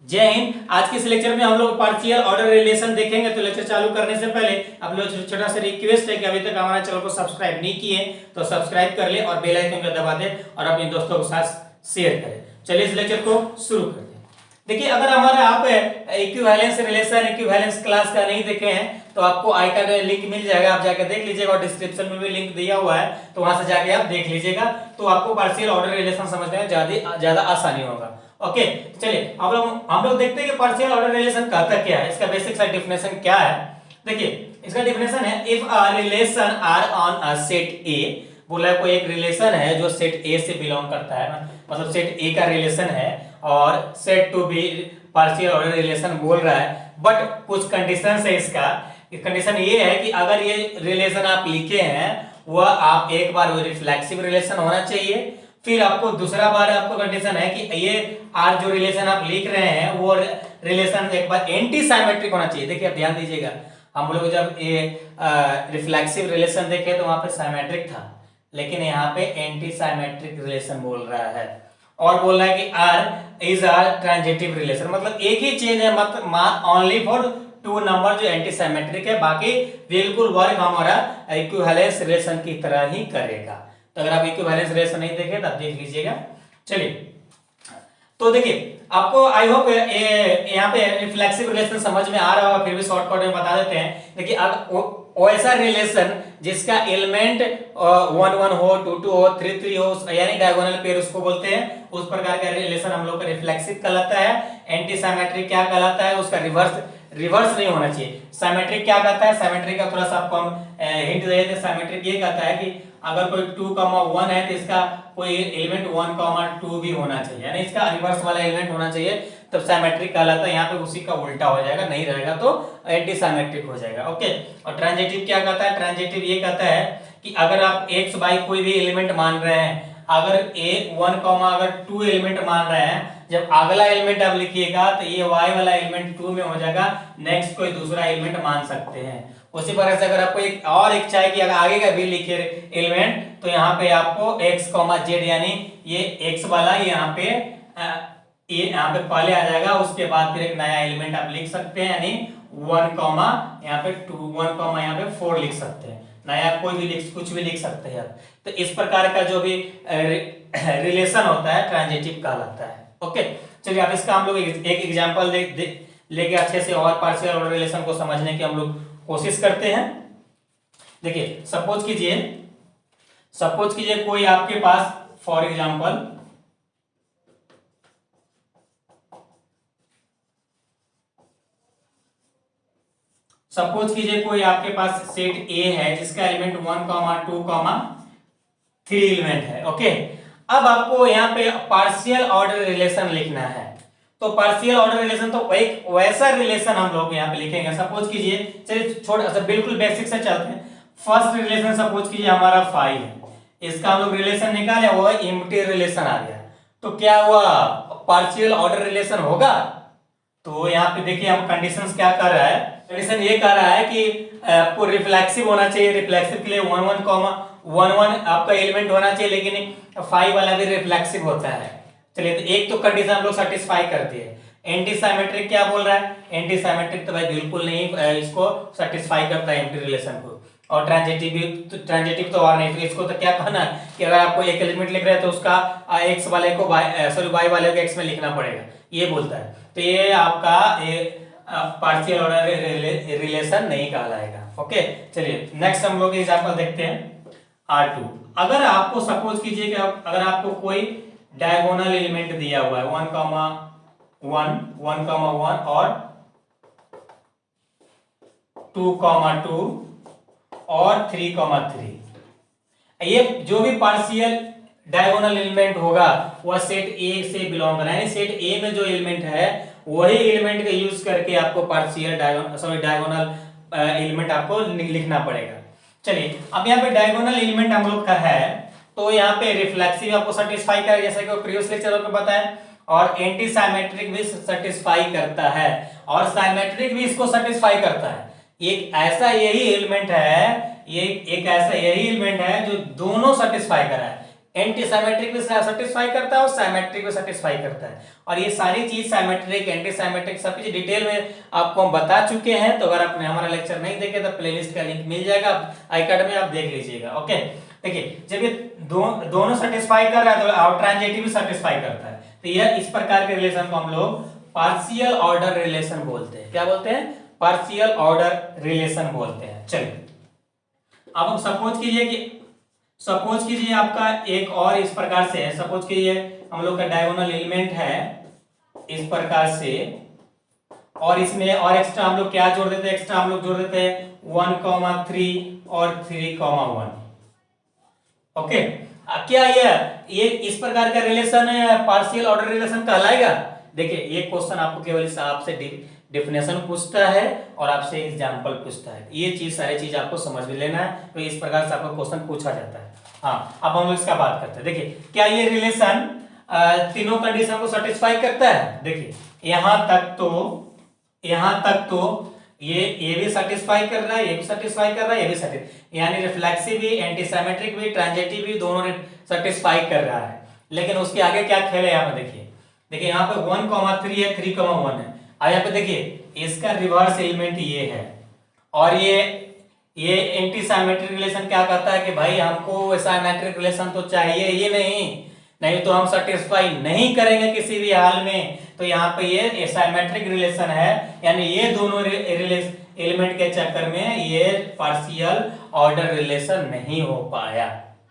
जय हिंद। आज के इस लेक्चर में हम लोग पार्शियल ऑर्डर रिलेशन देखेंगे। तो लेक्चर चालू करने से पहले आप लोग छोटा सा रिक्वेस्ट है कि अभी तक हमारा चैनल को सब्सक्राइब नहीं किए तो सब्सक्राइब कर ले और बेल आइकन को दबा दे और अपने दोस्तों के साथ शेयर करें। चलिए इस लेक्चर को शुरू करते हैं। देखिए, अगर हमारा आप इक्विवेलेंस रिलेशन इक्विवेलेंस क्लास का नहीं देखे हैं तो आपको आई का लिंक मिल जाएगा, आप जाकर देख लीजिएगा और डिस्क्रिप्शन में भी लिंक दिया हुआ है तो वहां से जाके आप देख लीजिएगा, तो आपको पार्शियल ऑर्डर रिलेशन समझने में ज्यादा आसानी होगा। ओके, चलिए हम लोग देखते हैं कि पार्शियल ऑर्डर रिलेशन कहता क्या है, इसका बेसिक सा डेफिनेशन क्या है। देखिए, इसका डेफिनेशन है if a relation R on a set A. बोला है कोई एक रिलेशन है जो सेट ए से बिलोंग करता है, मतलब सेट ए का रिलेशन है और said to be partial order relation बोल रहा है, बट कुछ कंडीशन है इसका। कंडीशन ये है कि अगर ये रिलेशन आप लिखे हैं वह आप एक बार वो रिफ्लेक्सिव रिलेशन होना चाहिए, फिर आपको दूसरा बार आपको कंडीशन है कि ये आर जो रिलेशन आप लिख रहे हैं वो रिलेशन एक बार एंटी साइमेट्रिक होना चाहिए। देखिए आप ध्यान दीजिएगा, हम लोग जब ये रिफ्लेक्सिव रिलेशन देखे तो वहां पे साइमेट्रिक था, लेकिन यहाँ पे एंटी साइमेट्रिक रिलेशन बोल रहा है और बोल रहा है कि R is a transitive relation, मतलब एक ही चेन है, मतलब ओनली फॉर टू नंबर जो एंटी साइमेट्रिक है, बाकी बिल्कुल वर्क हमारा इक्विवेलेंस रिलेशन की तरह ही करेगा। तो अगर आप इक्विवेलेंस रिलेशन नहीं देखे तो आप देख लीजिएगा। चलिए, तो देखिए आपको आई होप यहाँ पे रिफ्लेक्सिव रिलेशन समझ में आ रहा होगा, फिर भी शॉर्टकट में बता देते हैं। देखिए, अब ऐसा रिलेशन जिसका एलिमेंट 1 1 हो, 2 2 हो, 3 3 हो, यानी डायगोनल पेयर उसको बोलते हैं, उस प्रकार का रिलेशन हम लोग का रिफ्लेक्सिव कहलाता है। एंटी साइमेट्रिक क्या कहलाता है, उसका रिवर्स नहीं होना चाहिए। साइमेट्रिक क्या कहता है, साइमेट्रिक का थोड़ा सा आपको हम हिंट दे देते हैं। साइमेट्रिक ये कहता है कि अगर कोई 2, 1 है तो इसका कोई एलिमेंट 1, 2 भी होना चाहिए, यानी इसका रिवर्स वाला एलिमेंट होना चाहिए, तब साइमेट्रिक कहलाता है। यहाँ पे उसी का उल्टा हो जाएगा, नहीं रहेगा तो एंटी साइमेट्रिक हो जाएगा। ओके, और ट्रांजिटिव क्या कहता है, ट्रांजिटिव ये कहता है कि अगर आप x y कोई भी एलिमेंट मान रहे हैं, अगर अगर 2 एलिमेंट मान रहे हैं, जब अगला एलिमेंट आप लिखिएगा तो ये y वाला एलिमेंट 2 में हो जाएगा, नेक्स्ट कोई दूसरा एलिमेंट मान सकते हैं। उसी प्रकार से अगर आपको एक चाहिए कि अगर आगे का भी लिखे एलिमेंट तो यहाँ पे आपको x, z, यानी ये x वाला यहाँ पे पहले आ जाएगा, उसके बाद फिर एक नया एलिमेंट आप लिख सकते हैं, यानी 1, यहाँ पे 2, 1, यहाँ पे 4 लिख सकते हैं, नया कोई भी कुछ भी लिख सकते हैं आप। तो इस प्रकार का जो भी रिलेशन होता है ट्रांजिटिव कहलाता है। ओके, चलिए अब इसका हम लोग एक एग्जांपल लेके अच्छे से और पार्शियल ऑर्डर रिलेशन को समझने की हम लोग कोशिश करते हैं। देखिए, सपोज कीजिए कोई आपके पास फॉर एग्जांपल कोई आपके पास सेट ए है जिसका एलिमेंट 1, 2, 3 एलिमेंट है। ओके, अब आपको यहाँ पे पार्शियल ऑर्डर रिलेशन लिखना है। तो पार्शियल ऑर्डर रिलेशन तो एक वैसा रिलेशन हम लोग यहाँ पे लिखेंगे। सपोज कीजिए, चलिए छोटा सा बिल्कुल बेसिक से चलते हैं। फर्स्ट रिलेशन सपोज कीजिए हमारा 5 है, इसका हम लोग रिलेशन निकाले, वो एम्प्टी रिलेशन आ गया, तो क्या हुआ, पार्शियल ऑर्डर रिलेशन होगा। तो यहाँ पे देखिए हम कंडीशंस क्या कर रहा है, कंडीशन ये कह रहा है कि आपको रिफ्लेक्सिव होना चाहिए। रिफ्लेक्सिव के लिए 1 1 आपका एलिमेंट होना चाहिए, लेकिन 5 वाला भी रिफ्लेक्सिव होता है। चलिए, तो एक तो कंडीशन हम लोग सेटिस्फाई करती है। एंटी साइमेट्रिक क्या बोल रहा है, एंटी साइमेट्रिक तो भाई बिल्कुल नहीं इसको सेटिस्फाई करता है एम्प्टी रिलेशन को। और ट्रांजिटिव तो और नहीं, तो इसको तो क्या कहना है कि अगर आपको एक एलिमेंट लिख रहे हैं तो उसका x वाले को y वाले को x में लिखना पड़ेगा, ये बोलता है। तो ये आपका पार्शियल ऑर्डर रिलेशन नहीं कहलाएगा। ओके, चलिए नेक्स्ट हम लोग एग्जांपल देखते हैं। R2, अगर आपको सपोज कीजिए कि अगर आपको कोई डायगोनल एलिमेंट दिया हुआ है 1, 1, 1 और 2, 2 और 3, 3, ये जो भी पार्शियल डायगोनल एलिमेंट होगा वह सेट ए से बिलोंग कर रहा है, यानी सेट ए में जो एलिमेंट है वही एलिमेंट का यूज करके आपको पार्शियल डायगोनल एलिमेंट आपको लिखना पड़ेगा। चलिए, अब यहाँ पे डायगोनल एलिमेंट हम लोग का है, तो यहाँ पे रिफ्लेक्सिव आपको सेटिस्फाई करेगा, जैसा कि प्रीवियस लेक्चर में बताया, और एंटी साइमेट्रिक भी सेटिस्फाई करता है, और साइमेट्रिक भी इसको सेटिस्फाई करता है। एक ऐसा यही एलिमेंट है जो दोनों सेटिस्फाई कर रहा है, एंटी साइमेट्रिक भी सेटिस्फाई करता है और साइमेट्रिक भी सेटिस्फाई करता है। और ये सारी चीज साइमेट्रिक, एंटी साइमेट्रिक सब कुछ डिटेल में आपको हम बता चुके हैं। तो अगर आपने हमारा लेक्चर नहीं देखे तो प्लेलिस्ट का लिंक मिल जाएगा, iCard में आप देख लीजिएगा। ओके, देखिए जब ये दोनों सेटिस्फाई कर रहा है तो ट्रांजिटिव भी सेटिस्फाई करता है। तो यह इस प्रकार के रिलेशन को हम लोग पार्शियल ऑर्डर रिलेशन बोलते हैं। क्या बोलते हैं? पार्शियल ऑर्डर रिलेशन बोलते हैं। चलिए अब हम सपोज कीजिए आपका एक और इस प्रकार से है। सपोज कीजिए हम लोग का डायगोनल एलिमेंट है इस प्रकार से, और इसमें और एक्स्ट्रा हम लोग क्या जोड़ देते हैं? एक्स्ट्रा हम लोग जोड़ देते हैं 1,3 और 3,1। ओके, क्या ये इस प्रकार का रिलेशन है पार्शियल ऑर्डर रिलेशन कहलाएगा? देखिए ये क्वेश्चन आपको केवल इस आपसे डेफिनेशन पूछता है और आपसे एग्जांपल पूछता है। ये चीज सारी चीज आपको समझ में लेना है, तो इस प्रकार से आपको क्वेश्चन पूछा जाता है। हाँ, अब हम लोग इसका बात करते हैं। देखिए क्या ये रिलेशन तीनों कंडीशन को सेटिस्फाई करता है? देखिए यहां तक तो ये भी सेटिस्फाई कर रहा है, ये भी सेटिस्फाई कर रहा है, ये भी सेटिस्फाई, यानी रिफ्लेक्सिव भी, एंटी साइमेट्रिक भी, ट्रांजिटिव भी दोनों सेटिस्फाई कर रहा है। लेकिन उसके आगे क्या खेल है यहाँ पे? देखिए यहाँ पे 1,3 है, 3,1 है। अब यहाँ पे देखिए इसका रिवर्स एलिमेंट ये है, और ये एंटी साइमेट्रिक रिलेशन क्या कहता है कि भाई हमको साइमेट्रिक रिलेशन तो चाहिए ही नहीं तो हम सेटिस्फाई नहीं करेंगे किसी भी हाल में। तो यहाँ पे ये साइमेट्रिक रिलेशन है, यानी ये दोनों एलिमेंट के चक्कर में ये पार्शियल ऑर्डर रिलेशन नहीं हो पाया।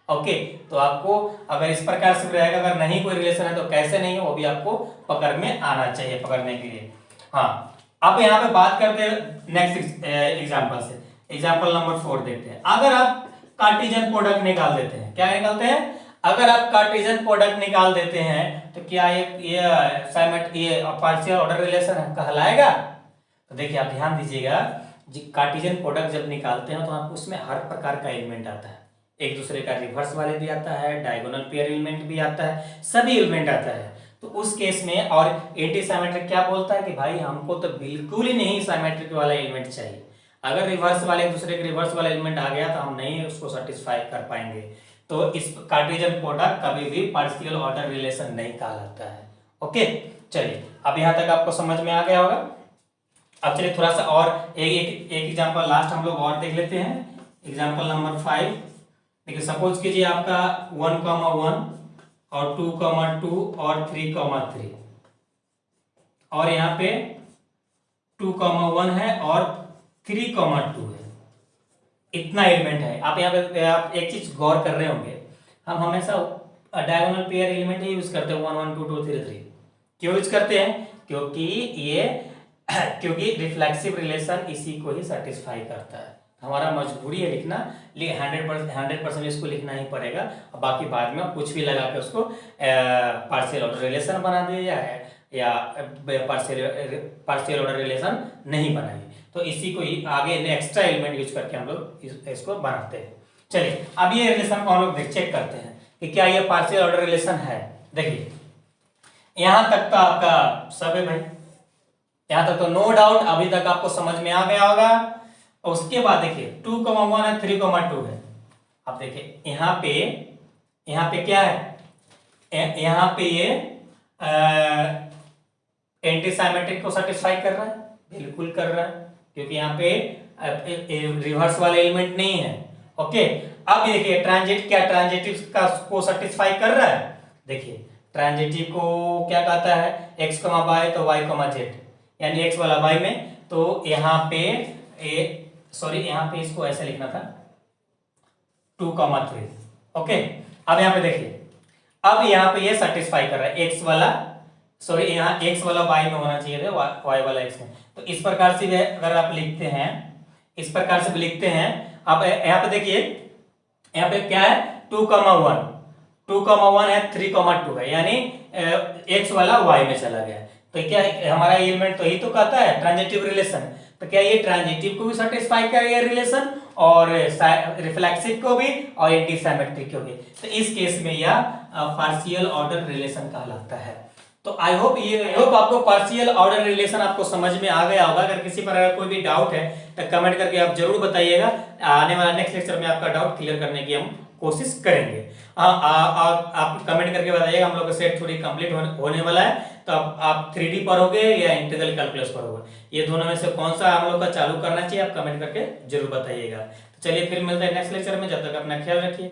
ओके, तो आपको अगर इस प्रकार से रहेगा, अगर नहीं कोई रिलेशन है तो कैसे नहीं है वो भी आपको पकड़ में आना चाहिए, पकड़ने के लिए। हाँ, अब यहाँ पे बात करते हैं नेक्स्ट एग्जांपल से। एग्जांपल नंबर 4 देखते हैं। अगर आप कार्टेशियन प्रोडक्ट निकाल देते हैं, क्या निकालते हैं? अगर आप कार्टेशियन प्रोडक्ट निकाल देते हैं तो क्या ये पार्शियल ऑर्डर रिलेशन कहलाएगा? तो देखिए आप ध्यान दीजिएगा, कार्टेशियन प्रोडक्ट जब निकालते हैं तो आप उसमें हर प्रकार का एलिमेंट आता है, एक दूसरे का रिवर्स वाले भी आता है, डायगोनल पेयर एलिमेंट भी आता है, सभी एलिमेंट आता है। तो उस केस में और एंटी साइमेट्रिक क्या बोलता है कि भाई हमको तो बिल्कुल ही नहीं साइमेट्रिक वाला एलिमेंट चाहिए। अगर रिवर्स वाले एक दूसरे के रिवर्स वाला एलिमेंट आ गया तो हम नहीं उसको सेटिस्फाई कर पाएंगे। तो इस कार्टेशियन प्रोडक्ट कभी भी पार्शियल ऑर्डर रिलेशन नहीं कहलाता है। ओके, चलिए अब यहां तक आपको समझ में आ गया होगा। अब चलिए थोड़ा सा और एक एग्जांपल लास्ट हम लोग और देख लेते हैं। एग्जांपल नंबर 5 देखिए, सपोज कीजिए आपका 1,1 और 2,2 और 3,3, और यहाँ पे 2,1 है और 3,2 है। इतना एलिमेंट है। आप यहाँ पे आप एक चीज गौर कर रहे होंगे, हम हमेशा डायगोनल पेयर एलिमेंट ही यूज करते हैं 1 1 2 2 3 3। क्यों यूज करते हैं? क्योंकि रिफ्लेक्सिव रिलेशन इसी को ही सेटिस्फाई करता है। हमारा मजबूरी है लिखना, 100% इसको लिखना ही पड़ेगा। बाकी बाद में कुछ भी लगा के उसको पार्शियल ऑर्डर रिलेशन बना दिए या पार्शियल ऑर्डर रिलेशन नहीं बनाइए। तो इसी को ही आगे एक्स्ट्रा एलिमेंट यूज करके हम लोग इसको बनाते हैं। चलिए अब ये रिलेशन को हम लोग चेक करते हैं कि क्या ये पार्शियल ऑर्डर रिलेशन है। देखिए यहां तक तो आपका सब है भाई, यहां तक तो नो डाउट अभी तक आपको समझ में आ गया होगा। उसके बाद देखिए 2,1 है, 3,2 है। अब देखिए यहाँ पे क्या है? यहाँ पे ये एंटी साइमेट्रिक को सेटिस्फाई कर रहा है, बिल्कुल कर रहा है, क्योंकि यहाँ पे रिवर्स वाले एलिमेंट नहीं है। ओके, अब देखिए ट्रांजिटिव को सेटिस्फाई कर रहा है। देखिए ट्रांजिटिव को क्या कहता है? x, y तो y, z, यानी x वाला y में। तो यहाँ पे यहाँ पे इसको ऐसे लिखना था 2,3। ओके, अब यहाँ पे देखिए, अब यहाँ पे ये सेटिस्फाई कर रहा है x वाला, यहाँ x वाला y में होना चाहिए था, y वाला x में। तो इस प्रकार से भी अगर आप लिखते हैं, इस प्रकार से भी लिखते हैं। अब यहाँ पे देखिए, यहाँ पे क्या है? 2,1 है, 3,2 है, यानी x वाला y में चला गया। तो क्या हमारा एलिमेंट तो ही तो कहता है ट्रांजिटिव रिलेशन। तो क्या ये ट्रांजिटिव को भी सेटिस्फाई करेगा रिलेशन, और रिफ्लेक्सिव को भी, और एंटी साइमेट्रिक को भी। तो इस केस में यह पार्शियल ऑर्डर रिलेशन कहलाता है। तो आई होप आपको पार्शियल ऑर्डर रिलेशन आपको समझ में आ गया होगा। अगर किसी पर अगर कोई भी डाउट है तो कमेंट करके आप जरूर बताइएगा। आने वाला नेक्स्ट लेक्चर में आपका डाउट क्लियर करने की हम कोशिश करेंगे। आप कमेंट करके बताइएगा हम लोग का सेट थोड़ी कंप्लीट होने वाला है, तो आप 3D पढ़ोगे या इंटीग्रल कैलकुलस पढ़ोगे, ये दोनों में से कौन सा हम लोग का चालू करना चाहिए, आप कमेंट करके जरूर बताइएगा। तो चलिए फिर मिलते हैं नेक्स्ट लेक्चर में, जब तक अपना ख्याल रखिए।